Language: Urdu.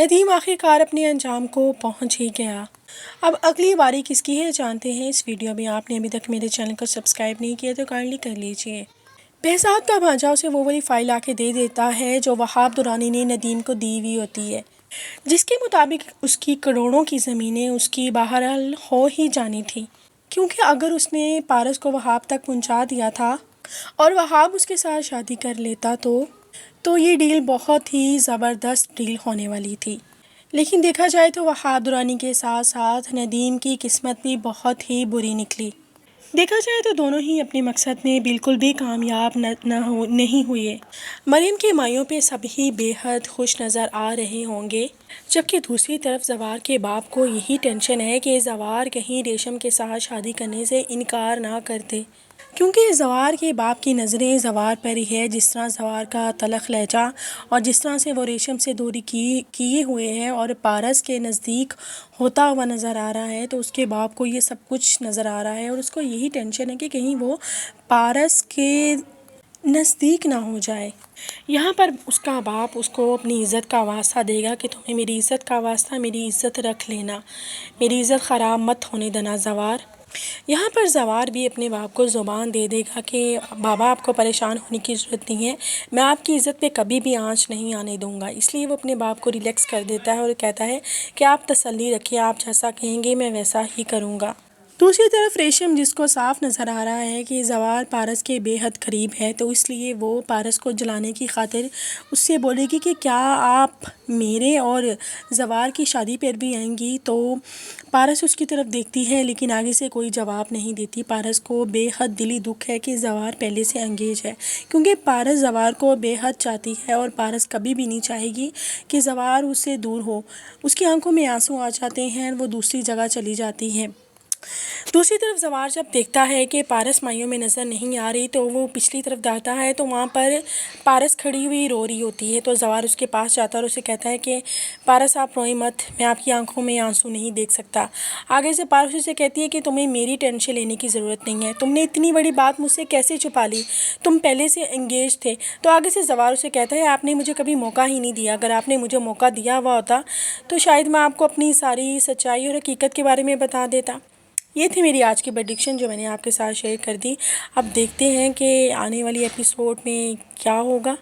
ندیم آخرکار اپنے انجام کو پہنچ ہی گیا۔ اب اگلی باری کس کی ہے جانتے ہیں اس ویڈیو میں۔ آپ نے ابھی تک میرے چینل کو سبسکرائب نہیں کیا تو کائنڈلی کر لیجئے۔ بہزاد کا بھانجا اسے وہ والی فائل آ کے دے دیتا ہے جو وہاب درانی نے ندیم کو دی ہوئی ہوتی ہے، جس کے مطابق اس کی کروڑوں کی زمینیں اس کی بہرحال ہو ہی جانی تھی، کیونکہ اگر اس نے پارس کو وہاب تک پہنچا دیا تھا اور وہاب اس کے ساتھ شادی کر لیتا تو یہ ڈیل بہت ہی زبردست ڈیل ہونے والی تھی۔ لیکن دیکھا جائے تو وہاب درانی کے ساتھ ساتھ ندیم کی قسمت بھی بہت ہی بری نکلی۔ دیکھا جائے تو دونوں ہی اپنے مقصد میں بالکل بھی کامیاب نہیں ہوئے۔ مریم کے مائیوں پہ سب ہی بے حد خوش نظر آ رہے ہوں گے، جبکہ دوسری طرف زوار کے باپ کو یہی ٹینشن ہے کہ زوار کہیں ریشم کے ساتھ شادی کرنے سے انکار نہ کرتے، کیونکہ زوار کے باپ کی نظریں زوار پر ہی ہے۔ جس طرح زوار کا تلخ لہجہ اور جس طرح سے وہ ریشم سے دوری کیے ہوئے ہے اور پارس کے نزدیک ہوتا ہوا نظر آ رہا ہے، تو اس کے باپ کو یہ سب کچھ نظر آ رہا ہے اور اس کو یہی ٹینشن ہے کہ کہیں وہ پارس کے نزدیک نہ ہو جائے۔ یہاں پر اس کا باپ اس کو اپنی عزت کا واسطہ دے گا کہ تمہیں میری عزت کا واسطہ میری عزت رکھ لینا، میری عزت خراب مت ہونے دینا زوار۔ یہاں پر زوار بھی اپنے باپ کو زبان دے دے گا کہ بابا آپ کو پریشان ہونے کی ضرورت نہیں ہے، میں آپ کی عزت پہ کبھی بھی آنچ نہیں آنے دوں گا۔ اس لیے وہ اپنے باپ کو ریلیکس کر دیتا ہے اور کہتا ہے کہ آپ تسلی رکھیں، آپ جیسا کہیں گے میں ویسا ہی کروں گا۔ دوسری طرف ریشم، جس کو صاف نظر آ رہا ہے کہ زوار پارس کے بے حد قریب ہے، تو اس لیے وہ پارس کو جلانے کی خاطر اس سے بولے گی کہ کیا آپ میرے اور زوار کی شادی پر بھی آئیں گی؟ تو پارس اس کی طرف دیکھتی ہے لیکن آگے سے کوئی جواب نہیں دیتی۔ پارس کو بے حد دلی دکھ ہے کہ زوار پہلے سے انگیج ہے، کیونکہ پارس زوار کو بے حد چاہتی ہے اور پارس کبھی بھی نہیں چاہے گی کہ زوار اس سے دور ہو۔ اس کی آنکھوں میں آنسو آ جاتے ہیں، وہ دوسری جگہ چلی جاتی ہے۔ دوسری طرف زوار جب دیکھتا ہے کہ پارس مائیوں میں نظر نہیں آ رہی تو وہ پچھلی طرف جاتا ہے، تو وہاں پر پارس کھڑی ہوئی رو رہی ہوتی ہے۔ تو زوار اس کے پاس جاتا ہے اور اسے کہتا ہے کہ پارس آپ روئیں مت، میں آپ کی آنکھوں میں آنسو نہیں دیکھ سکتا۔ آگے سے پارس اسے کہتی ہے کہ تمہیں میری ٹینشن لینے کی ضرورت نہیں ہے، تم نے اتنی بڑی بات مجھ سے کیسے چھپا لی، تم پہلے سے انگیج تھے۔ تو آگے سے زوار اسے کہتا ہے آپ نے مجھے کبھی موقع ہی نہیں دیا، اگر آپ نے مجھے موقع دیا ہوا ہوتا تو شاید میں آپ کو اپنی ساری سچائی اور حقیقت کے بارے میں بتا دیتا۔ یہ تھی میری آج کی پریڈکشن جو میں نے آپ کے ساتھ شیئر کر دی۔ اب دیکھتے ہیں کہ آنے والی ایپیسوڈ میں کیا ہوگا۔